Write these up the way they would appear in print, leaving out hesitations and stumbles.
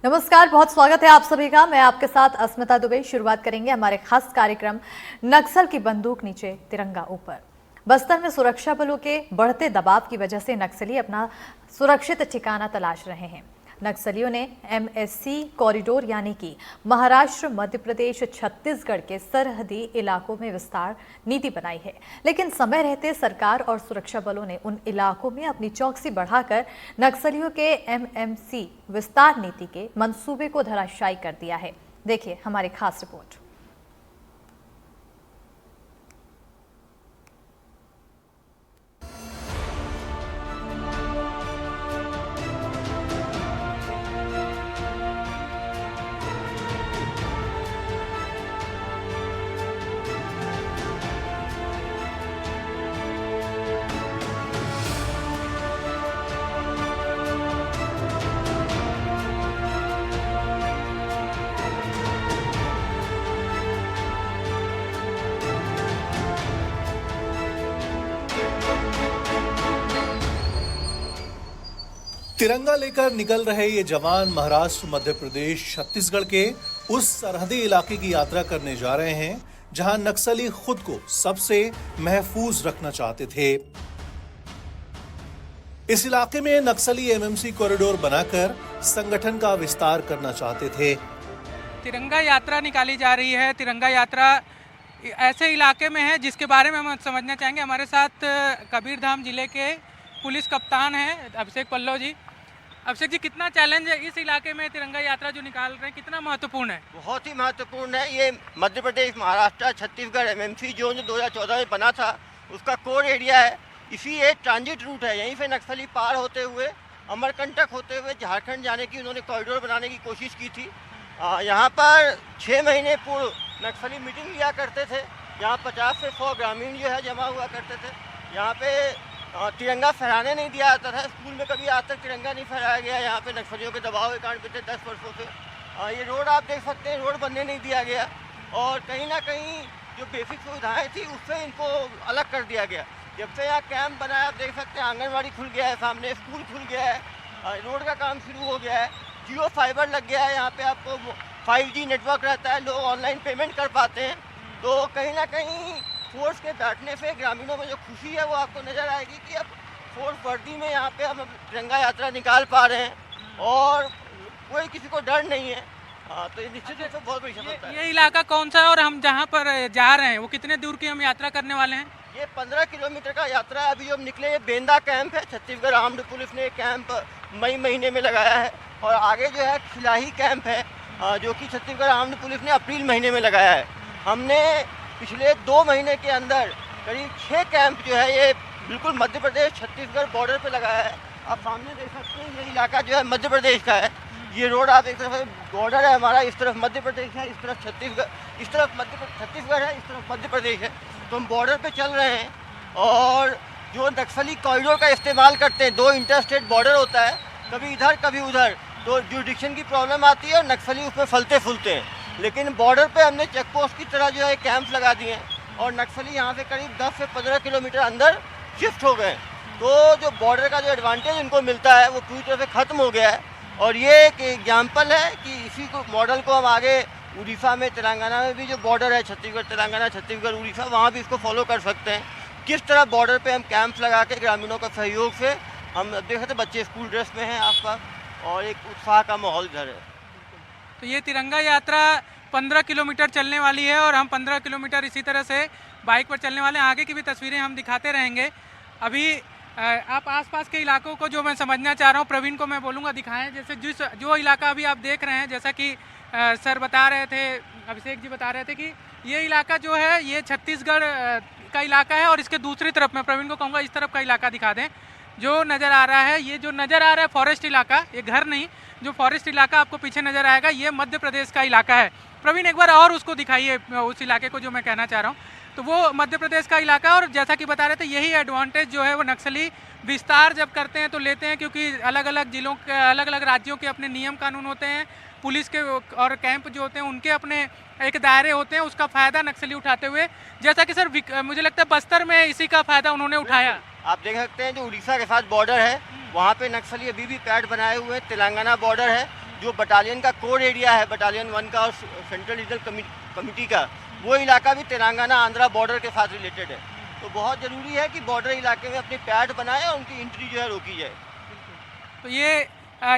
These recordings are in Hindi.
नमस्कार, बहुत स्वागत है आप सभी का। मैं आपके साथ अस्मिता दुबे। शुरुआत करेंगे हमारे खास कार्यक्रम नक्सल की बंदूक नीचे तिरंगा ऊपर। बस्तर में सुरक्षा बलों के बढ़ते दबाव की वजह से नक्सली अपना सुरक्षित ठिकाना तलाश रहे हैं। नक्सलियों ने एमएससी कॉरिडोर यानी कि महाराष्ट्र, मध्य प्रदेश, छत्तीसगढ़ के सरहदी इलाकों में विस्तार नीति बनाई है, लेकिन समय रहते सरकार और सुरक्षा बलों ने उन इलाकों में अपनी चौकसी बढ़ाकर नक्सलियों के एमएमसी विस्तार नीति के मंसूबे को धराशायी कर दिया है। देखिए हमारी खास रिपोर्ट। तिरंगा लेकर निकल रहे ये जवान महाराष्ट्र, मध्य प्रदेश, छत्तीसगढ़ के उस सरहदी इलाके की यात्रा करने जा रहे हैं जहां नक्सली खुद को सबसे महफूज रखना चाहते थे। इस इलाके में नक्सली एमएमसी कॉरिडोर बनाकर संगठन का विस्तार करना चाहते थे। तिरंगा यात्रा निकाली जा रही है। तिरंगा यात्रा ऐसे इलाके में है जिसके बारे में हम समझना चाहेंगे। हमारे साथ कबीरधाम जिले के पुलिस कप्तान हैं अभिषेक पल्लव जी। अभिषेक जी, कितना चैलेंज है इस इलाके में तिरंगा यात्रा जो निकाल रहे हैं, कितना महत्वपूर्ण है? बहुत ही महत्वपूर्ण है। ये मध्य प्रदेश, महाराष्ट्र, छत्तीसगढ़ एमएमसी जोन जो 2014 में बना था उसका कोर एरिया है। इसी एक ट्रांजिट रूट है। यहीं से नक्सली पार होते हुए अमरकंटक होते हुए झारखंड जाने की उन्होंने कॉरिडोर बनाने की कोशिश की थी। यहाँ पर 6 महीने पूर्व नक्सली मीटिंग लिया करते थे। यहाँ 50 से 100 ग्रामीण जो है जमा हुआ करते थे। यहाँ पे तिरंगा फहराने नहीं दिया जाता था। स्कूल में कभी आज तक तिरंगा नहीं फहराया गया। यहाँ पे नक्सलियों के दबाव के कारण पिछले 10 वर्षों से ये रोड आप देख सकते हैं, रोड बनने नहीं दिया गया और कहीं ना कहीं जो बेसिक सुविधाएं थी उससे इनको अलग कर दिया गया। जब से यहाँ कैंप बना है आप देख सकते हैं, आंगनबाड़ी खुल गया है, सामने स्कूल खुल गया है, रोड का काम शुरू हो गया है, जियो फाइबर लग गया है। यहाँ पे आपको 5G नेटवर्क रहता है, लोग ऑनलाइन पेमेंट कर पाते हैं। तो कहीं ना कहीं फोर्स के बैठने से ग्रामीणों में जो खुशी है वो आपको नज़र आएगी कि अब फोर्स वर्दी में यहाँ पे हम तिरंगा यात्रा निकाल पा रहे हैं और कोई किसी को डर नहीं है। तो ये निश्चित रूप से बहुत बड़ी सफलता है। ये इलाका कौन सा है और हम जहाँ पर जा रहे हैं वो कितने दूर की हम यात्रा करने वाले हैं? ये 15 किलोमीटर का यात्रा है। अभी जो हम निकले ये बेंदा कैंप है। छत्तीसगढ़ आर्म्ड पुलिस ने कैंप मई महीने में लगाया है और आगे जो है खिलाही कैंप है जो कि छत्तीसगढ़ आर्म्ड पुलिस ने अप्रैल महीने में लगाया है। हमने पिछले 2 महीने के अंदर करीब 6 कैंप जो है ये बिल्कुल मध्य प्रदेश छत्तीसगढ़ बॉर्डर पे लगाया है। आप सामने देख सकते हैं ये इलाका जो है मध्य प्रदेश का है। ये रोड आप एक तरफ बॉर्डर है हमारा, इस तरफ मध्य प्रदेश है, इस तरफ छत्तीसगढ़, इस तरफ छत्तीसगढ़ है, इस तरफ मध्य प्रदेश है। तो हम बॉर्डर पे चल रहे हैं और जो नक्सली कॉरिडोर का इस्तेमाल करते हैं, 2 इंटरस्टेट बॉर्डर होता है, कभी इधर कभी उधर, तो जुरिडिक्शन की प्रॉब्लम आती है और नक्सली उसमें फलते फूलते हैं। लेकिन बॉर्डर पे हमने चेक पोस्ट की तरह जो है कैंप लगा दिए हैं और नक्सली यहाँ से करीब 10 से 15 किलोमीटर अंदर शिफ्ट हो गए। तो जो बॉर्डर का जो एडवांटेज उनको मिलता है वो पूरी तरह से ख़त्म हो गया है और ये एक एग्जाम्पल है कि इसी को मॉडल को हम आगे उड़ीसा में, तेलंगाना में भी जो बॉर्डर है छत्तीसगढ़ तेलंगाना, छत्तीसगढ़ उड़ीसा, वहाँ भी इसको फॉलो कर सकते हैं। किस तरह बॉर्डर पे हम कैंप्स लगा के ग्रामीणों का सहयोग से हम देख सकते हैं बच्चे स्कूल ड्रेस में हैं आसपास और एक उत्साह का माहौल इधर है। तो ये तिरंगा यात्रा 15 किलोमीटर चलने वाली है और हम 15 किलोमीटर इसी तरह से बाइक पर चलने वाले हैं। आगे की भी तस्वीरें हम दिखाते रहेंगे। अभी आप आसपास के इलाकों को जो मैं समझना चाह रहा हूँ, प्रवीण को मैं बोलूँगा दिखाएं। जैसे जो इलाका अभी आप देख रहे हैं, जैसा कि सर बता रहे थे, अभिषेक जी बता रहे थे कि ये इलाका जो है ये छत्तीसगढ़ का इलाका है और इसके दूसरी तरफ, मैं प्रवीण को कहूँगा इस तरफ का इलाका दिखा दें। जो नज़र आ रहा है, ये जो नज़र आ रहा है फॉरेस्ट इलाका, ये घर नहीं, जो फॉरेस्ट इलाका आपको पीछे नज़र आएगा ये मध्य प्रदेश का इलाका है। प्रवीण एक बार और उसको दिखाइए, उस इलाके को जो मैं कहना चाह रहा हूँ। तो वो मध्य प्रदेश का इलाका है और जैसा कि बता रहे थे यही एडवांटेज जो है वो नक्सली विस्तार जब करते हैं तो लेते हैं, क्योंकि अलग अलग जिलों के, अलग अलग राज्यों के अपने नियम कानून होते हैं, पुलिस के और कैंप जो होते हैं उनके अपने एक दायरे होते हैं, उसका फ़ायदा नक्सली उठाते हुए, जैसा कि सर मुझे लगता है बस्तर में इसी का फ़ायदा उन्होंने उठाया। आप देख सकते हैं जो उड़ीसा के साथ बॉर्डर है वहाँ पे नक्सली अभी भी पैड बनाए हुए हैं। तेलंगाना बॉर्डर है जो बटालियन का कोर एरिया है, बटालियन 1 का और सेंट्रल रीजनल कमिटी का, वो इलाका भी तेलंगाना आंध्रा बॉर्डर के साथ रिलेटेड है। तो बहुत ज़रूरी है कि बॉर्डर इलाके में अपने पैड बनाए और उनकी एंट्री जो है रोकी जाए। तो ये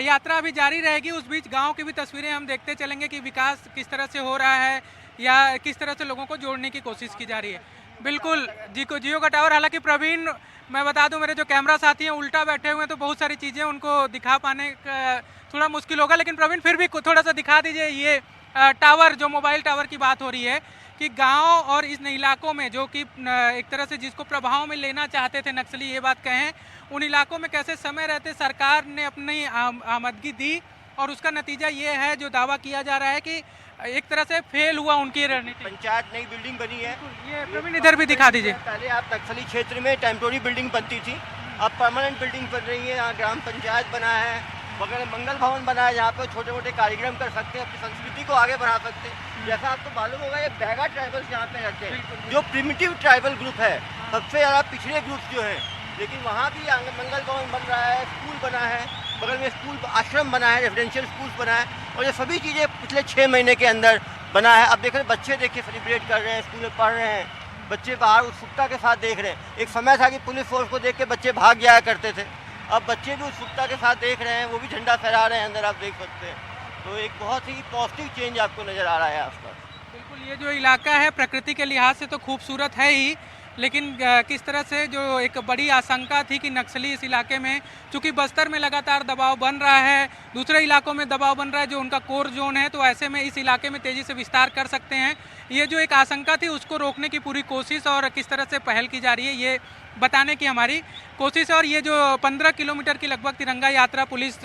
यात्रा अभी जारी रहेगी। उस बीच गांव की भी तस्वीरें हम देखते चलेंगे कि विकास किस तरह से हो रहा है या किस तरह से लोगों को जोड़ने की कोशिश की जा रही है। बिल्कुल जियो का टावर, हालांकि प्रवीण, मैं बता दूं मेरे जो कैमरा साथी हैं उल्टा बैठे हुए हैं तो बहुत सारी चीज़ें उनको दिखा पाने का थोड़ा मुश्किल होगा, लेकिन प्रवीण फिर भी थोड़ा सा दिखा दीजिए। ये टावर, जो मोबाइल टावर की बात हो रही है कि गांव और इन इलाकों में जो कि एक तरह से जिसको प्रभाव में लेना चाहते थे नक्सली, ये बात कहें, उन इलाकों में कैसे समय रहते सरकार ने अपनी आमदगी दी और उसका नतीजा ये है जो दावा किया जा रहा है कि एक तरह से फेल हुआ उनकी रणनीति। पंचायत नई बिल्डिंग बनी है, ये प्रवीण इधर भी दिखा दीजिए। पहले आप नक्सली क्षेत्र में टेम्पोररी बिल्डिंग बनती थी, अब परमानेंट बिल्डिंग बन रही है। यहाँ ग्राम पंचायत बना है, बगल में मंगल भवन बना है, जहाँ पे छोटे मोटे कार्यक्रम कर सकते हैं, अपनी संस्कृति को आगे बढ़ा सकते हैं। जैसा आपको मालूम होगा, ये बैगा ट्राइबल्स यहाँ पे रहते हैं, जो प्रिमिटिव ट्राइबल ग्रुप है, सबसे ज़्यादा पिछड़े ग्रुप जो हैं। लेकिन वहाँ भी मंगल भवन बन रहा है, स्कूल बना है, बगल में स्कूल आश्रम बना है, रेजिडेंशियल स्कूल बना है, और ये सभी चीज़ें पिछले 6 महीने के अंदर बना है। अब देख रहे बच्चे, देखिए सेलिब्रेट कर रहे हैं, स्कूल में पढ़ रहे हैं, बच्चे बाहर उत्सुकता के साथ देख रहे हैं। एक समय था कि पुलिस फोर्स को देख के बच्चे भाग जाया करते थे, अब बच्चे भी उत्सुकता के साथ देख रहे हैं, वो भी झंडा फहरा रहे हैं अंदर, आप देख सकते हैं। तो एक बहुत ही पॉजिटिव चेंज आपको नज़र आ रहा है आसपास। बिल्कुल, ये जो इलाका है प्रकृति के लिहाज से तो खूबसूरत है ही, लेकिन किस तरह से जो एक बड़ी आशंका थी कि नक्सली इस इलाके में, चूंकि बस्तर में लगातार दबाव बन रहा है, दूसरे इलाकों में दबाव बन रहा है जो उनका कोर जोन है, तो ऐसे में इस इलाके में तेज़ी से विस्तार कर सकते हैं। ये जो एक आशंका थी उसको रोकने की पूरी कोशिश और किस तरह से पहल की जा रही है ये बताने की हमारी कोशिश है। और ये जो 15 किलोमीटर की लगभग तिरंगा यात्रा पुलिस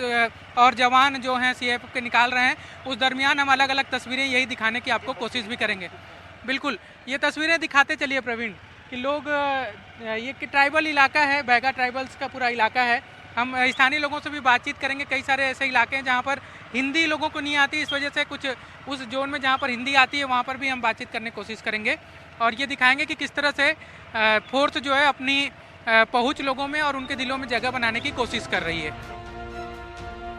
और जवान जो हैं CAF के निकाल रहे हैं, उस दरमियान हम अलग अलग तस्वीरें यही दिखाने की आपको कोशिश भी करेंगे। बिल्कुल, ये तस्वीरें दिखाते चलिए प्रवीण कि लोग, ये कि ट्राइबल इलाका है, बैगा ट्राइबल्स का पूरा इलाका है। हम स्थानीय लोगों से भी बातचीत करेंगे। कई सारे ऐसे इलाके हैं जहाँ पर हिंदी लोगों को नहीं आती, इस वजह से कुछ उस जोन में जहाँ पर हिंदी आती है वहाँ पर भी हम बातचीत करने की कोशिश करेंगे और ये दिखाएंगे कि किस तरह से फोर्स जो है अपनी पहुँच लोगों में और उनके दिलों में जगह बनाने की कोशिश कर रही है।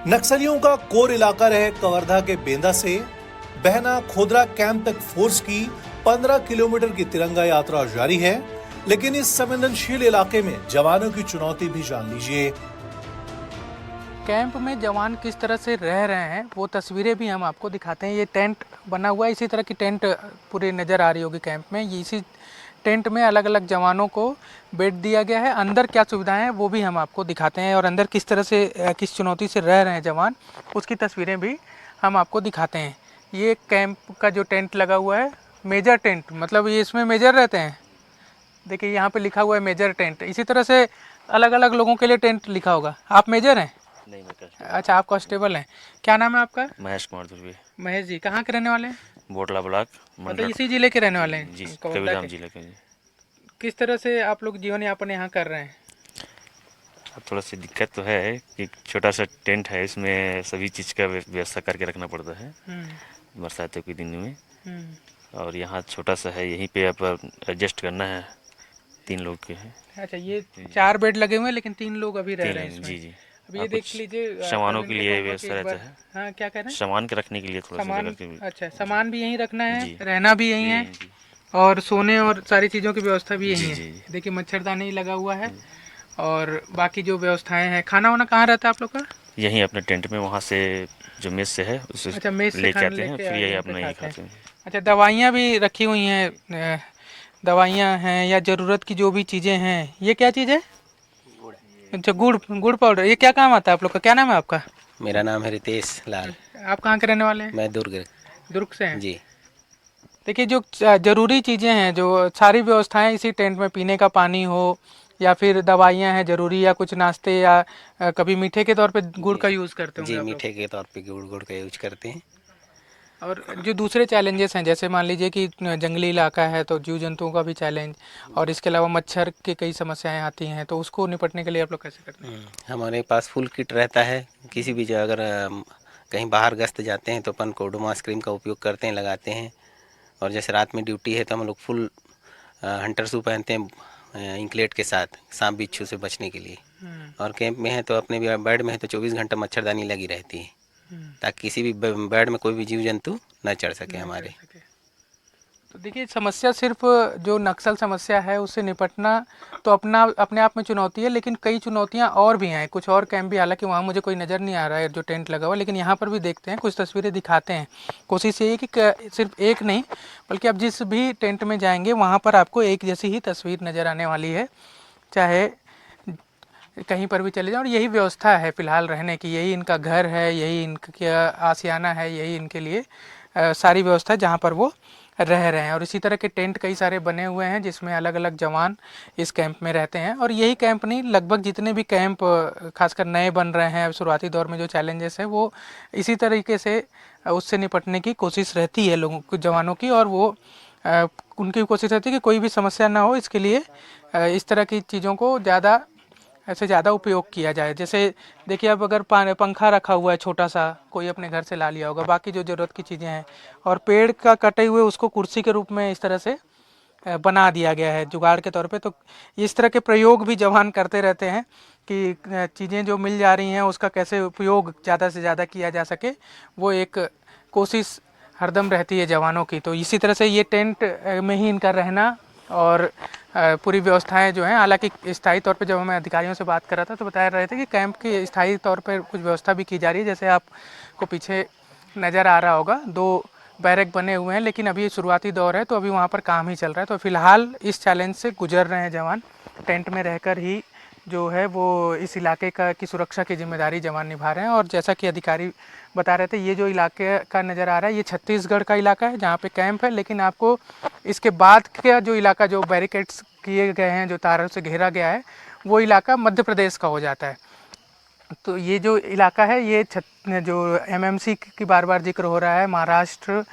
नक्सलियों का कोर इलाका रहे कवर्धा के बेंदा से बहना खोदरा कैंप तक फोर्स की 15 किलोमीटर की तिरंगा यात्रा जारी है, लेकिन इस संवेदनशील इलाके में जवानों की चुनौती भी जान लीजिए। कैंप में जवान किस तरह से रह रहे हैं वो तस्वीरें भी हम आपको दिखाते हैं। ये टेंट बना हुआ है, इसी तरह की टेंट पूरी नज़र आ रही होगी कैंप में। ये इसी टेंट में अलग अलग जवानों को बेड दिया गया है। अंदर क्या सुविधाएं हैं वो भी हम आपको दिखाते हैं और अंदर किस तरह से किस चुनौती से रह रहे हैं जवान, उसकी तस्वीरें भी हम आपको दिखाते हैं। ये कैंप का जो टेंट लगा हुआ है, मेजर टेंट, मतलब ये इसमें मेजर रहते हैं। देखिए यहाँ पे लिखा हुआ है मेजर टेंट। इसी तरह से अलग अलग लोगों के लिए टेंट लिखा होगा। आप मेजर हैं? नहीं, मैं अच्छा, आप कांस्टेबल हैं। क्या नाम है आपका? महेश कुमार ध्रुवी। महेश जी, कहाँ के रहने वाले हैं? बोटला ब्लॉक मतलब इसी जिले के रहने वाले हैं? जी, कवर्धा कबीरधाम के। जिले के जी। किस तरह से आप लोग जीवन यापन यहाँ कर रहे हैं? अब थोड़ा सी दिक्कत तो है कि छोटा सा टेंट है, इसमें सभी चीज़ का व्यवस्था करके रखना पड़ता है बरसातों के दिन में। और यहाँ छोटा सा है, यहीं पे आप एडजस्ट करना है। 3 लोग के हैं। अच्छा, ये 4 बेड लगे हुए हैं लेकिन 3 लोग अभी रह रहे हैं इसमें। जी जी। अब ये देख लीजिए, सामानों के प्रवीण लिए कहूँगा व्यवस्था कि एक रहता बार- है। हाँ, क्या कह रहे हैं? सामान के रखने के लिए थोड़ा सा सामान, जगह की। अच्छा, सामान भी यहीं रखना है, जी। रहना भी यहीं है जी, और सोने और सारी चीज़ों की व्यवस्था भी यहीं जी, है। जी। देखिए मच्छरदानी लगा हुआ है और बाकी जो व्यवस्थाएं हैं। खाना वाना कहाँ रहता है आप लोग का? यहीं अपने टेंट में, वहाँ से जो मेस से है उससे अच्छा, मेस से लेके खाना आते हैं, लेके फिर यही यहाँ पे अपना यही खाते हैं। खाते हैं। अच्छा, दवाइयाँ भी रखी हुई हैं, दवाइयाँ हैं या ज़रूरत की जो भी चीज़ें हैं। ये क्या चीज़ है? अच्छा, गुड़ पाउडर। ये क्या काम आता है आप लोग का? क्या नाम है आपका? मेरा नाम है रितेश लाल। आप कहाँ के रहने वाले हैं? मैं दुर्ग दुर्ग से हैं? जी। देखिए, जो ज़रूरी चीज़ें हैं, जो सारी व्यवस्थाएं इसी टेंट में, पीने का पानी हो या फिर दवाइयाँ हैं ज़रूरी, या कुछ नाश्ते, या कभी मीठे के तौर पे गुड़ का यूज़ करते जी, होंगे आप लोग। मीठे के तौर पे गुड़ का यूज करते हैं। और जो दूसरे चैलेंजेस हैं, जैसे मान लीजिए कि जंगली इलाका है तो जीव जंतुओं का भी चैलेंज, और इसके अलावा मच्छर की कई समस्याएं आती हैं, तो उसको निपटने के लिए आप लोग कैसे करते हैं? हमारे पास फुल किट रहता है। किसी भी जगह अगर कहीं बाहर गश्त जाते हैं तो अपन कोडोमॉस क्रीम का उपयोग करते हैं, लगाते हैं। और जैसे रात में ड्यूटी है तो हम लोग फुल हंटर शू पहनते हैं इंकलेट के साथ, सांप बिच्छू से बचने के लिए। और कैंप में है तो अपने बेड में है तो 24 घंटा मच्छरदानी लगी रहती है। ताकि किसी भी बेड में कोई भी जीव जंतु न चढ़ सके हमारे। तो देखिए, समस्या सिर्फ जो नक्सल समस्या है उससे निपटना तो अपने आप में चुनौती है, लेकिन कई चुनौतियां और भी हैं। कुछ और कैंप भी, हालांकि वहाँ मुझे कोई नज़र नहीं आ रहा है जो टेंट लगा हुआ, लेकिन यहाँ पर भी देखते हैं, कुछ तस्वीरें दिखाते हैं। कोशिश ये है कि सिर्फ एक नहीं, बल्कि आप जिस भी टेंट में जाएंगे वहाँ पर आपको एक जैसी ही तस्वीर नज़र आने वाली है, चाहे कहीं पर भी चले जाओ। और यही व्यवस्था है फ़िलहाल रहने की, यही इनका घर है, यही इनका आशियाना है, यही इनके लिए सारी व्यवस्था जहाँ पर वो रह रहे हैं। और इसी तरह के टेंट कई सारे बने हुए हैं जिसमें अलग अलग जवान इस कैंप में रहते हैं। और यही कैंप नहीं, लगभग जितने भी कैंप खासकर नए बन रहे हैं शुरुआती दौर में, जो चैलेंजेस है वो इसी तरीके से उससे निपटने की कोशिश रहती है लोगों को, जवानों की। और वो उनकी कोशिश रहती है कि कोई भी समस्या ना हो, इसके लिए इस तरह की चीज़ों को ज़्यादा उपयोग किया जाए। जैसे देखिए, अब अगर पंखा रखा हुआ है छोटा सा, कोई अपने घर से ला लिया होगा, बाकी जो ज़रूरत की चीज़ें हैं, और पेड़ का कटे हुए उसको कुर्सी के रूप में इस तरह से बना दिया गया है जुगाड़ के तौर पे। तो इस तरह के प्रयोग भी जवान करते रहते हैं कि चीज़ें जो मिल जा रही हैं उसका कैसे उपयोग ज़्यादा से ज़्यादा किया जा सके, वो एक कोशिश हरदम रहती है जवानों की। तो इसी तरह से ये टेंट में ही इनका रहना और पूरी व्यवस्थाएं जो हैं, हालांकि स्थायी तौर पे जब मैं अधिकारियों से बात कर रहा था तो बता रहे थे कि कैंप की स्थायी तौर पर कुछ व्यवस्था भी की जा रही है। जैसे आपको पीछे नज़र आ रहा होगा, 2 बैरक बने हुए हैं, लेकिन अभी शुरुआती दौर है तो अभी वहाँ पर काम ही चल रहा है। तो फिलहाल इस चैलेंज से गुजर रहे हैं जवान, टेंट में रहकर ही जो है वो इस इलाके की सुरक्षा की जिम्मेदारी जवान निभा रहे हैं। और जैसा कि अधिकारी बता रहे थे, ये जो इलाके का नज़र आ रहा है ये छत्तीसगढ़ का इलाका है जहाँ पे कैंप है, लेकिन आपको इसके बाद का जो इलाका, जो बैरिकेड्स किए गए हैं, जो तारों से घेरा गया है, वो इलाका मध्य प्रदेश का हो जाता है। तो ये जो इलाका है, ये जो एमएमसी की बार बार जिक्र हो रहा है, महाराष्ट्र,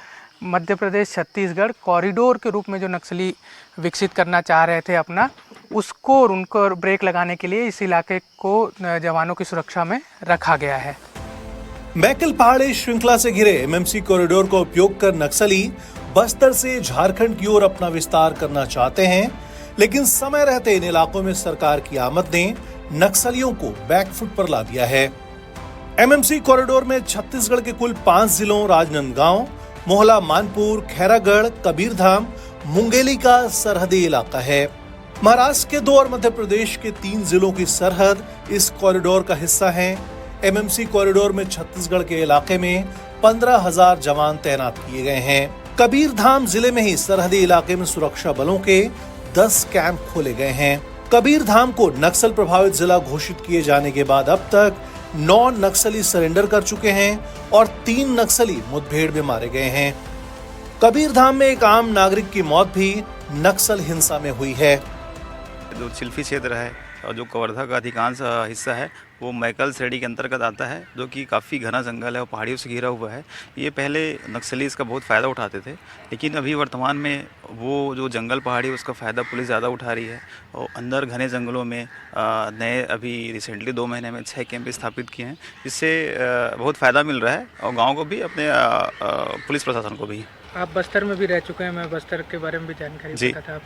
मध्य प्रदेश, छत्तीसगढ़ कॉरिडोर के रूप में जो नक्सली विकसित करना चाह रहे थे अपना, उसको और उनको ब्रेक लगाने के लिए इस इलाके को जवानों की सुरक्षा में रखा गया है। मैकल पहाड़ी श्रृंखला से घिरे एमएमसी कॉरिडोर का उपयोग कर नक्सली बस्तर से झारखंड की ओर अपना विस्तार करना चाहते हैं, लेकिन समय रहते इन इलाकों में सरकार की आमद ने नक्सलियों को बैकफुट पर ला दिया है। एमएमसी कॉरिडोर में छत्तीसगढ़ के कुल 5 जिलों राजनांदगांव, मोहला, मानपुर, खैरागढ़, कबीरधाम, मुंगेली का सरहदी इलाका है। महाराष्ट्र के 2 और मध्य प्रदेश के 3 जिलों की सरहद इस कॉरिडोर का हिस्सा है। एमएमसी कॉरिडोर में छत्तीसगढ़ के इलाके में 15,000 जवान तैनात किए गए हैं। कबीरधाम जिले में ही सरहदी इलाके में सुरक्षा बलों के 10 कैंप खोले गए हैं। कबीरधाम को नक्सल प्रभावित जिला घोषित किए जाने के बाद अब तक 9 नक्सली सरेंडर कर चुके हैं और 3 नक्सली मुठभेड़ में मारे गए हैं। कबीरधाम में एक आम नागरिक की मौत भी नक्सल हिंसा में हुई है। जो चिल्फी क्षेत्र है और जो कवर्धा का अधिकांश हिस्सा है वो मैकल श्रेणी के अंतर्गत आता है, जो कि काफ़ी घना जंगल है और पहाड़ियों से घिरा हुआ है। ये पहले नक्सली इसका बहुत फ़ायदा उठाते थे, लेकिन अभी वर्तमान में वो जो जंगल पहाड़ी उसका फ़ायदा पुलिस ज़्यादा उठा रही है। और अंदर घने जंगलों में नए अभी रिसेंटली 2 महीने में 6 कैंप स्थापित किए हैं, जिससे बहुत फ़ायदा मिल रहा है और गाँव को भी, अपने पुलिस प्रशासन को भी। आप बस्तर में भी रह चुके हैं, मैं बस्तर के बारे में भी जानकारी पता था आप।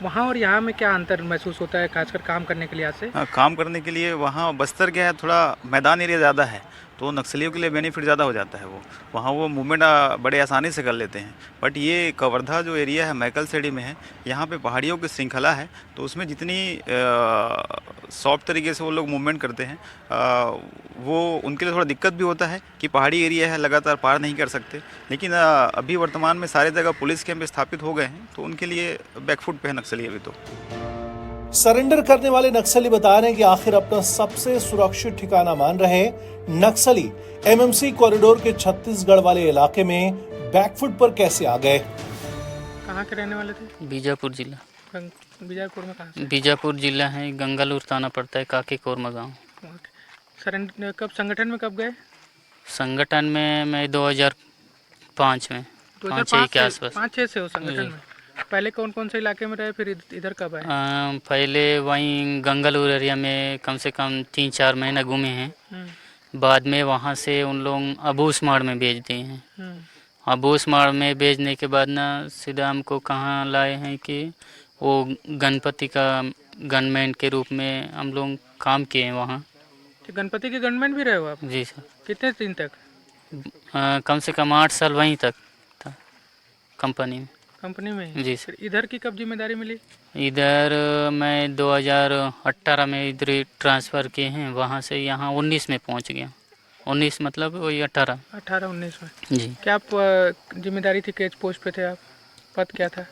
वहाँ और यहाँ में क्या अंतर महसूस होता है, खासकर काम करने के लिहाज से? काम करने के लिए वहाँ बस्तर क्या है, थोड़ा मैदान एरिया ज़्यादा है, तो नक्सलियों के लिए बेनिफिट ज़्यादा हो जाता है। वहाँ वो मूवमेंट बड़े आसानी से कर लेते हैं। बट ये कवर्धा जो एरिया है मैकल श्रेणी में है, यहाँ पे पहाड़ियों की श्रृंखला है, तो उसमें जितनी सॉफ्ट तरीके से वो लोग मूवमेंट करते हैं, वो उनके लिए थोड़ा दिक्कत भी होता है कि पहाड़ी एरिया है, लगातार पार नहीं कर सकते। लेकिन अभी वर्तमान में सारी जगह पुलिस कैंप स्थापित हो गए हैं, तो उनके लिए बैकफुट पे है नक्सली अभी तो। सरेंडर करने वाले नक्सली बता रहे हैं कि आखिर अपना सबसे सुरक्षित ठिकाना मान रहे नक्सली एमएमसी कॉरिडोर के छत्तीसगढ़ वाले इलाके में बैकफुट पर कैसे आ गए। कहाँ के रहने वाले थे? बीजापुर जिला। बीजापुर में कहाँ से? बीजापुर जिला है, गंगालूर थाना पड़ता है, काके कोरमा गाँव। सरेंडर कब, संगठन में कब गए? संगठन में मैं 2005 में 5-6 के आसपास। 5-6 से हो संगठन में। पहले कौन कौन से इलाके में रहे, फिर इधर कब आए? पहले वहीं गंगालूर एरिया में कम से कम 3-4 महीना घूमे हैं। बाद में वहाँ से उन लोग अबूसमाड़ में भेज दिए हैं। अबूसमाड़ में भेजने के बाद ना सीधा हमको कहाँ लाए हैं कि वो गणपति का गनमैन के रूप में हम लोग काम किए हैं वहाँ। गणपति के गनमैन भी रहे हो आप? जी सर। कितने दिन तक? कम से कम 8 साल वहीं तक था कंपनी में। कंपनी में? जी सर। फिर इधर की कब जिम्मेदारी मिली? इधर मैं 2018 में इधर ट्रांसफ़र किए हैं, वहाँ से यहाँ 19 में पहुँच गया। 19 मतलब वही 18। 18-19 में। जी। क्या आप जिम्मेदारी थी, किस पोस्ट पे थे आप? पद क्या था?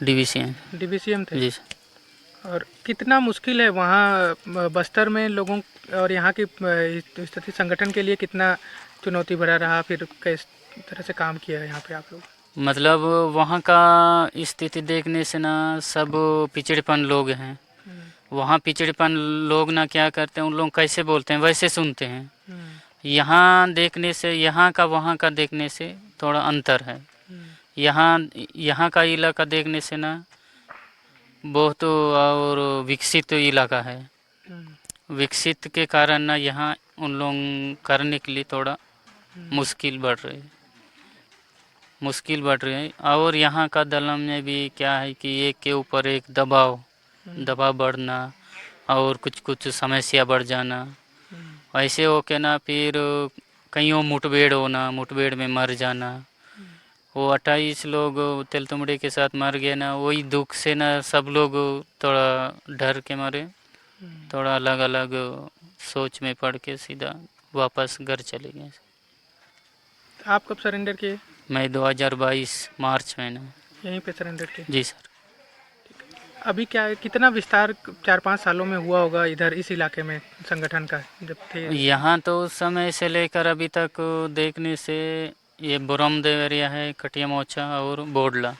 DVCM। DVCM थे? जी सर। और कितना मुश्किल है वहाँ बस्तर में लोगों और यहाँ की स्थिति संगठन के लिए कितना चुनौती भरा रहा, फिर किस तरह से काम किया है यहाँ पे आप लोग? मतलब वहाँ का स्थिति देखने से ना सब पिछड़ेपन लोग हैं। वहाँ पिछड़ेपन लोग ना क्या करते हैं, उन लोग कैसे बोलते हैं वैसे सुनते हैं। यहाँ देखने से, यहाँ का वहाँ का देखने से थोड़ा अंतर है। यहाँ का इलाका देखने से ना बहुत और विकसित इलाका है। विकसित के कारण ना यहाँ उन लोग करने के लिए थोड़ा मुश्किल बढ़ रही है। और यहाँ का दलम में भी क्या है कि एक के ऊपर एक दबाव बढ़ना और कुछ समस्या बढ़ जाना, ऐसे हो के ना फिर कईयों मुठभेड़ होना, मुठभेड़ में मर जाना। वो 28 लोग तेलतुम्बड़े के साथ मर गए ना, वही दुख से ना सब लोग थोड़ा डर के मारे थोड़ा अलग अलग सोच में पड़ के सीधा वापस घर चले गए। आप कब सरेंडर किए? मैं 2022 मार्च में ना यहीं पे सरेंडर किए? जी सर। अभी क्या है, कितना विस्तार 4-5 सालों में हुआ होगा इधर इस इलाके में संगठन का जब थे? यहाँ तो उस समय से लेकर अभी तक देखने से ये बुरमदेव एरिया है, कटिया मोचा और बोडला,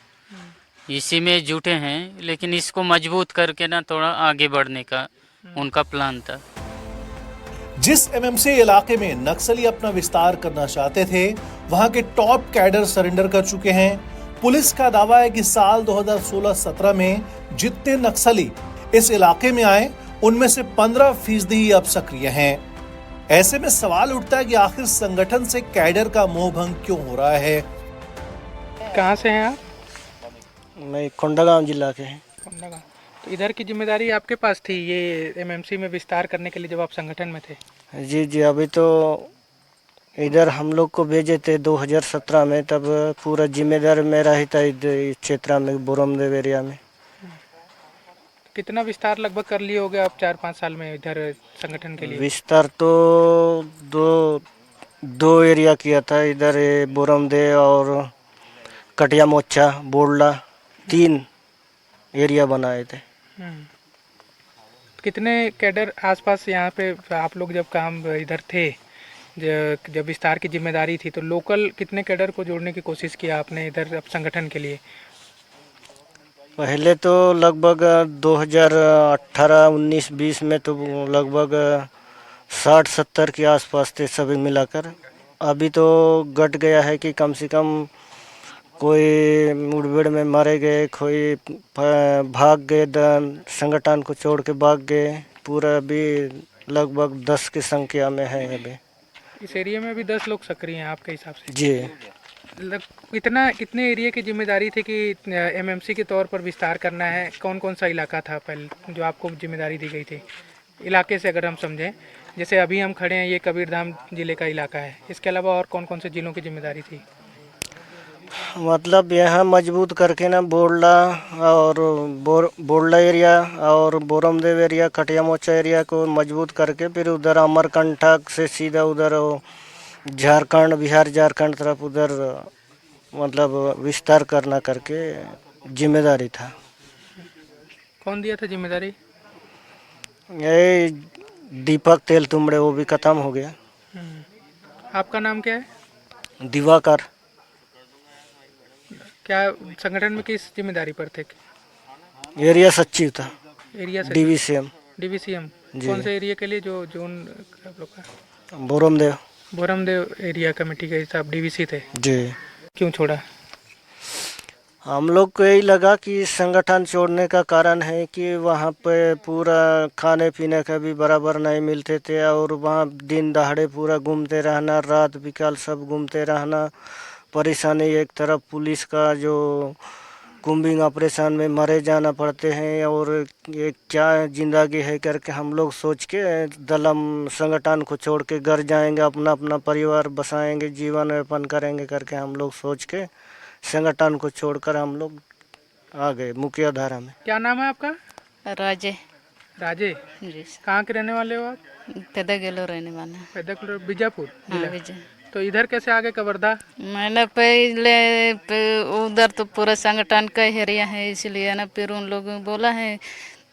इसी में जुटे हैं। लेकिन इसको मजबूत करके ना थोड़ा आगे बढ़ने का उनका प्लान था। जिस एमएमसी इलाके में नक्सली अपना विस्तार करना चाहते थे, वहां के टॉप कैडर सरेंडर कर चुके हैं। पुलिस का दावा है कि साल 2016-17 में जितने नक्सली इस इलाके में आए, उनमें से 15% ही अब सक्रिय हैं। ऐसे में सवाल उठता है कि आखिर संगठन से कैडर का मोहभंग क्यों हो रहा है। कहाँ से हैं आप? मैं कोंडागांव जिला के हैं। कोंडागांव। तो इधर की जिम्मेदारी आपके पास थी ये एमएमसी में विस्तार करने के लिए जब आप संगठन में थे? जी, अभी तो इधर हम लोग को भेजे थे 2017 में, तब पूरा जिम्मेदार मेरा ही था इस क्षेत्र में, बुरमदेव एरिया में। कितना विस्तार लगभग कर लिए होगे आप 4-5 साल में इधर संगठन के लिए? विस्तार तो दो एरिया किया था, इधर बुरमदेव और कटिया मोचा बोडला, 3 एरिया बनाए थे। कितने कैडर आसपास यहाँ पे आप लोग जब काम इधर थे, जब विस्तार की जिम्मेदारी थी, तो लोकल कितने कैडर को जोड़ने की कोशिश किया आपने इधर संगठन के लिए? पहले तो लगभग 2018, 19, 20 में तो लगभग 60-70 के आसपास थे सभी मिलाकर। अभी तो घट गया है कि कम से कम कोई मुठभेड़ में मारे गए, कोई भाग गए, संगठन को छोड़ के भाग गए। पूरा अभी लगभग 10 की संख्या में है अभी। इस एरिया में भी 10 लोग सक्रिय हैं आपके हिसाब से? जी। कितने एरिया की जिम्मेदारी थी कि एमएमसी के तौर पर विस्तार करना है? कौन कौन सा इलाका था पहले जो आपको जिम्मेदारी दी गई थी? इलाके से अगर हम समझें, जैसे अभी हम खड़े हैं, ये कबीरधाम जिले का इलाका है, इसके अलावा और कौन कौन से जिलों की जिम्मेदारी थी? मतलब यहाँ मजबूत करके ना बोडला और बोडला एरिया और बोरमदेव एरिया, कटिया मोचा एरिया को मजबूत करके फिर उधर अमरकंटक से सीधा उधर झारखंड, बिहार झारखंड तरफ उधर मतलब विस्तार करना करके जिम्मेदारी था। कौन दिया था जिम्मेदारी? ये दीपक तेलतुम्बड़े, वो भी खत्म हो गया। आपका नाम क्या है? दिवाकर। क्या संगठन में किस जिम्मेदारी पर थे? एरिया सचिव था। Area DVCM। DVCM कौन से एरिया के लिए? जो जोन आप लोग का? बोरमदेव एरिया कमेटी के हिसाब DVC थे जी। क्यों छोड़ा? हम लोग को यही लगा कि संगठन छोड़ने का कारण है कि वहाँ पे पूरा खाने पीने का भी बराबर नहीं मिलते थे और वहाँ दिन दहाड़े पूरा घूमते रहना, रात बिकाल सब घूमते रहना। परेशानी एक तरफ पुलिस का जो कुंबिंग ऑपरेशन में मरे जाना पड़ते हैं, और ये क्या जिंदगी है करके हम लोग सोच के दलम संगठन को छोड़ के घर जाएंगे, अपना अपना परिवार बसाएंगे, जीवन यापन करेंगे करके हम लोग सोच के संगठन को छोड़कर हम लोग आ गए मुखिया धारा में। क्या नाम है आपका? राजे राजे। जी कहाँ के रहने वाले हो आप? पैदा गेलो रहने वाला। पैदा बीजापुर हाँ जिला। विजय। तो इधर कैसे आ गए कवर्धा? मैंने पहले उधर तो पूरा संगठन का एरिया है, इसलिए ना फिर उन लोगों ने बोला है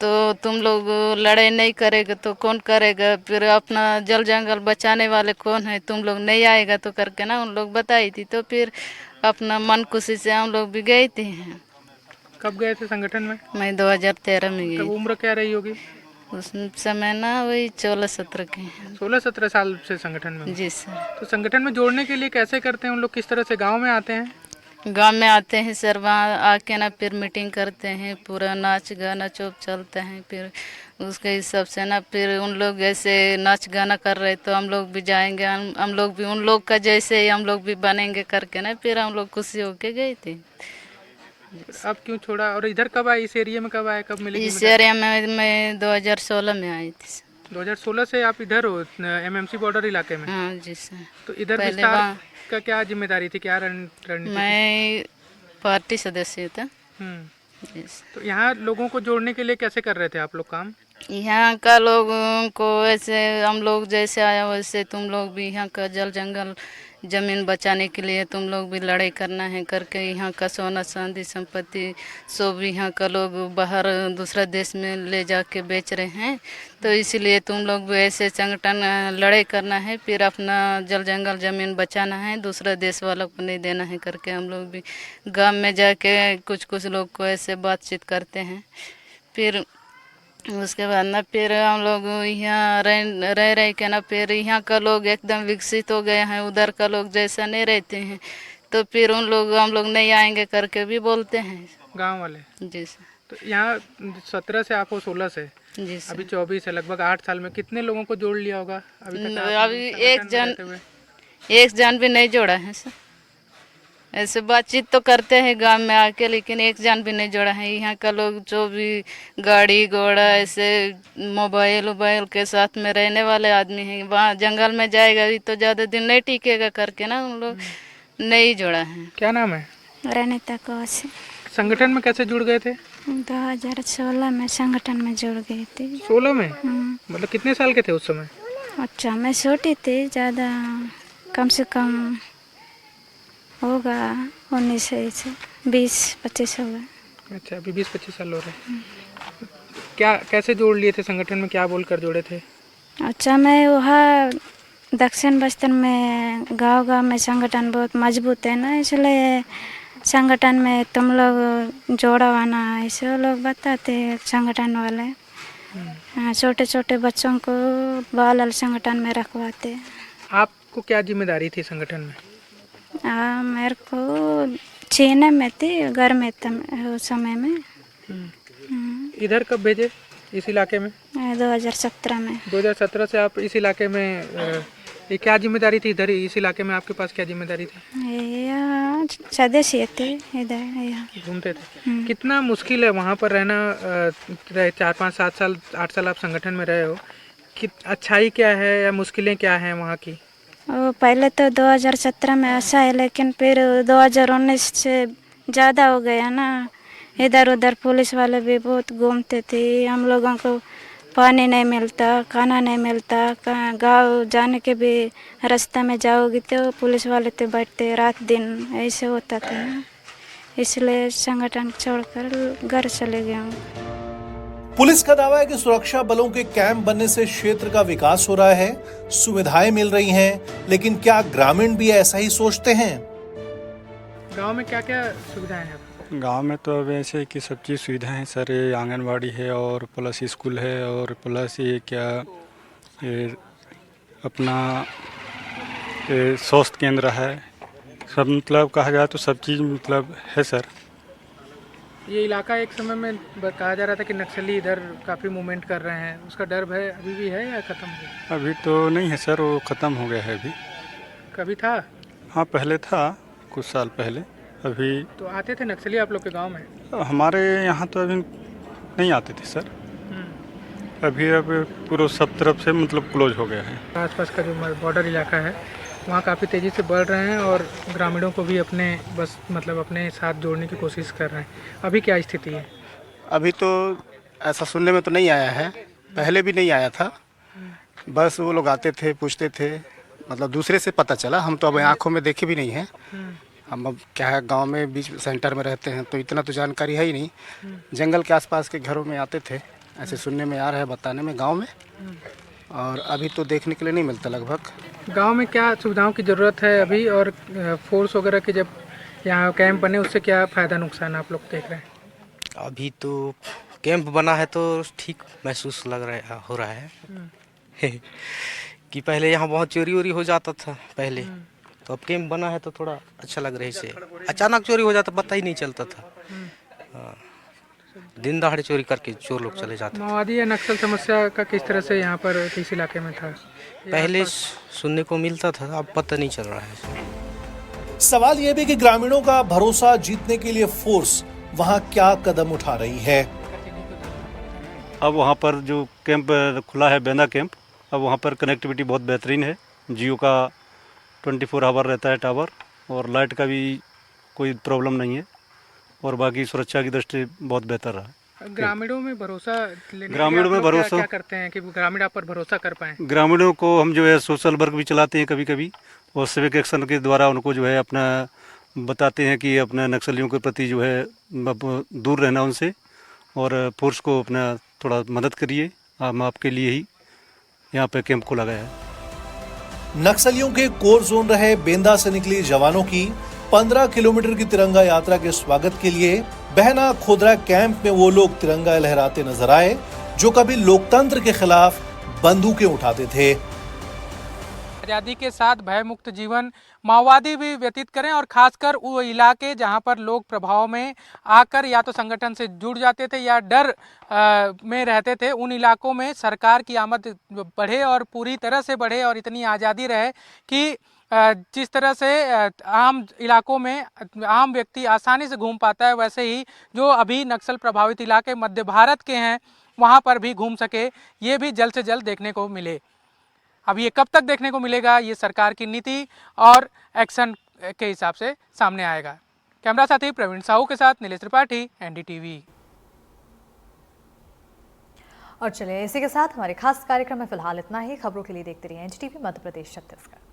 तो तुम लोग लड़ाई नहीं करेगा तो कौन करेगा, फिर अपना जल जंगल बचाने वाले कौन है, तुम लोग नहीं आएगा तो करके ना उन लोग बताई थी, तो फिर अपना मन खुशी से हम लोग भी गए थे। कब गए थे संगठन में? मैं 2013 में तब गई। उम्र क्या रही होगी? उस समय ना वही 16-17 के हैं। 16-17 साल से संगठन में? जी सर। तो संगठन में जोड़ने के लिए कैसे करते हैं उन लोग, किस तरह से गांव में आते हैं? गांव में आते हैं सर, वहाँ आके ना फिर मीटिंग करते हैं, पूरा नाच गाना चौप चलता है, फिर उसके हिसाब से ना फिर उन लोग ऐसे नाच गाना कर रहे तो हम लोग भी जाएंगे, हम लोग भी उन लोग का जैसे ही हम लोग भी बनेंगे करके ना फिर हम लोग खुशी होके गए थे। अब क्यों छोड़ा और इधर कब आए, इस एरिया में कब आए, कब मिले? इस एरिया में मैं 2016 में आई थी। 2016 से आप इधर हो एमएमसी बॉर्डर इलाके में? हाँ जी सर। तो इधर पहले विस्तार वहाँ का क्या जिम्मेदारी थी, क्या रणनीति? मैं पार्टी सदस्य था। जी सर। तो यहाँ लोगों को जोड़ने के लिए कैसे कर रहे थे आप लोग काम? यहाँ का लोगों को ऐसे हम लोग जैसे आया वैसे तुम लोग भी यहाँ का जल जंगल जमीन बचाने के लिए तुम लोग भी लड़ाई करना है करके यहाँ का सोना चांदी संपत्ति सब यहाँ का लोग बाहर दूसरा देश में ले जाके बेच रहे हैं, तो इसीलिए तुम लोग भी ऐसे संगठन लड़ाई करना है, फिर अपना जल जंगल जमीन बचाना है, दूसरा देश वालों को नहीं देना है करके हम लोग भी गांव में जाके कुछ लोग को ऐसे बातचीत करते हैं। फिर उसके बाद ना फिर हम लोग यहाँ रह के ना फिर यहाँ का लोग एकदम विकसित हो गए हैं, उधर का लोग जैसा नहीं रहते हैं, तो फिर उन लोग हम लोग नहीं आएंगे करके भी बोलते हैं गांव वाले। जी सर। तो यहाँ 17 से आप हो 16 से? जी सर। अभी 24 है, लगभग 8 साल में कितने लोगों को जोड़ लिया होगा अभी तक? अभी एक जन भी नहीं जोड़ा है सर। ऐसे बातचीत तो करते हैं गांव में आके, लेकिन एक जन भी नहीं जोड़ा है। यहाँ का लोग जो भी गाड़ी घोड़ा ऐसे मोबाइल के साथ में रहने वाले आदमी हैं, वहाँ जंगल में जाएगा भी तो ज़्यादा दिन नहीं टिकेगा करके ना उन लोग नहीं जोड़ा है। क्या नाम है? रणिता कौश। संगठन में कैसे जुड़ गए थे? 2016 में संगठन में जुड़ गई थी। 16 में? मतलब कितने साल के थे उस समय? अच्छा, मैं छोटी थी, ज़्यादा कम से कम होगा 19 से 20-25 होगा। अच्छा, अभी 20-25 साल हो रहे हैं। क्या कैसे जोड़ लिए थे संगठन में, क्या बोलकर जोड़े थे? अच्छा, मैं वहाँ दक्षिण बस्तर में गांव में संगठन बहुत मजबूत है ना, इसलिए संगठन में तुम लोग जोड़ा वाना ऐसे लोग बताते हैं संगठन वाले। छोटे छोटे बच्चों को बाल संगठन में रखवाते। आपको क्या जिम्मेदारी थी संगठन में? मेरे को चीन में थी, घर में उस समय में। इधर कब भेजे इस इलाके में? 2017 में। 2017 से आप इस इलाके में ये क्या जिम्मेदारी थी इधर इस इलाके में, आपके पास क्या जिम्मेदारी थी? यहाँ सदस्य थे, इधर घूमते थे। कितना मुश्किल है वहाँ पर रहना? 4-5-7 साल 8 साल आप संगठन में रहे हो, कि अच्छाई क्या है या मुश्किलें क्या हैं वहाँ की? पहले तो 2017 में ऐसा है, लेकिन फिर 2019 से ज़्यादा हो गया ना। इधर उधर पुलिस वाले भी बहुत घूमते थे, हम लोगों को पानी नहीं मिलता, खाना नहीं मिलता, गांव जाने के भी रास्ते में जाओगी तो पुलिस वाले तो बैठते रात दिन, ऐसे होता था ना, इसलिए संगठन छोड़कर घर चले गया हूँ। पुलिस का दावा है कि सुरक्षा बलों के कैंप बनने से क्षेत्र का विकास हो रहा है, सुविधाएं मिल रही हैं, लेकिन क्या ग्रामीण भी ऐसा ही सोचते हैं? गांव में क्या क्या सुविधाएं हैं? गांव में तो वैसे कि सब चीज़ सुविधाएं हैं सर, ये आंगनबाड़ी है और प्लस स्कूल है और प्लस ये अपना स्वास्थ्य केंद्र है, सब मतलब कहा जाए तो सब चीज़ मतलब है सर। ये इलाका एक समय में कहा जा रहा था कि नक्सली इधर काफ़ी मूवमेंट कर रहे हैं, उसका डर भय अभी भी है या ख़त्म हो गया? अभी तो नहीं है सर, वो ख़त्म हो गया है अभी। कभी था? हाँ, पहले था, कुछ साल पहले। अभी तो आते थे नक्सली आप लोग के गांव में? हमारे यहाँ तो अभी नहीं आते थे सर। अभी अब पूरा सब तरफ से मतलब क्लोज हो गया है। आसपास का जो बॉर्डर इलाका है वहाँ काफ़ी तेज़ी से बढ़ रहे हैं और ग्रामीणों को भी अपने बस मतलब अपने साथ जोड़ने की कोशिश कर रहे हैं। अभी क्या स्थिति है? अभी तो ऐसा सुनने में तो नहीं आया है, पहले भी नहीं आया था। बस वो लोग आते थे, पूछते थे, मतलब दूसरे से पता चला, हम तो अब आंखों में देखे भी नहीं हैं। हम अब क्या है, गांव में बीच सेंटर में रहते हैं तो इतना तो जानकारी है ही नहीं। जंगल के आसपास के घरों में आते थे, ऐसे सुनने में आ रहा है, बताने में गांव में। और अभी तो देखने के लिए नहीं मिलता लगभग। गांव में क्या सुविधाओं की ज़रूरत है अभी, और फोर्स वगैरह के जब यहाँ कैंप बने उससे क्या फ़ायदा नुकसान आप लोग देख रहे हैं? अभी तो कैंप बना है तो ठीक महसूस हो रहा है कि पहले यहाँ बहुत चोरी वोरी हो जाता था पहले, तो अब कैंप बना है तो थोड़ा अच्छा लग रहा है। इसे अचानक चोरी हो जाता पता ही नहीं चलता था। हाँ, दिन दहाड़े चोरी करके चोर लोग चले जाते। माओवादी या नक्सल समस्या का किस तरह से यहाँ पर किस इलाके में था? पहले सुनने को मिलता था, अब पता नहीं चल रहा है। सवाल यह भी कि ग्रामीणों का भरोसा जीतने के लिए फोर्स वहां क्या कदम उठा रही है। अब वहाँ पर जो कैंप खुला है, बेंदा कैंप, अब वहाँ पर कनेक्टिविटी बहुत बेहतरीन है। जियो का 24 आवर रहता है टावर, और लाइट का भी कोई प्रॉब्लम नहीं है, और बाकी सुरक्षा की दृष्टि बहुत बेहतर रहा। ग्रामीणों में भरोसा ग्रामीणों में भरोसा क्या करते हैं कि ग्रामीण आप पर भरोसा कर पाएं? ग्रामीणों को हम जो है सोशल वर्क भी चलाते हैं कभी कभी, और सिविक एक्शन के द्वारा उनको जो है अपना बताते हैं कि अपना नक्सलियों के प्रति जो है दूर रहना उनसे, और फोर्स को अपना थोड़ा मदद करिए। हम आपके लिए ही यहाँ पे कैंप खोला गया है। नक्सलियों के कोर जोन रहे बेंदा से निकली जवानों की 15 किलोमीटर की तिरंगा यात्रा के स्वागत के लिए बहना खोदरा कैंप में वो लोग तिरंगा लहराते नजर आए जो कभी लोकतंत्र के खिलाफ बंदूकें उठाते थे। आज़ादी के साथ भयमुक्त जीवन माओवादी भी व्यतीत करें, और खासकर वो इलाके जहां पर लोग प्रभाव में आकर या तो संगठन से जुड़ जाते थे या डर में रहते थे, उन इलाकों में सरकार की आमद बढ़े और पूरी तरह से बढ़े और इतनी आज़ादी रहे कि जिस तरह से आम इलाकों में आम व्यक्ति आसानी से घूम पाता है, वैसे ही जो अभी नक्सल प्रभावित इलाके मध्य भारत के हैं वहाँ पर भी घूम सके, ये भी जल्द से जल्द देखने को मिले। अब ये कब तक देखने को मिलेगा, ये सरकार की नीति और एक्शन के हिसाब से सामने आएगा। कैमरा साथी प्रवीण साहू के साथ नीलेश त्रिपाठी, एनडीटीवी। और चलिए इसी के साथ हमारे खास कार्यक्रम में फिलहाल इतना ही। खबरों के लिए देखते रहिए एनडीटीवी मध्य प्रदेश छत्तीसगढ़।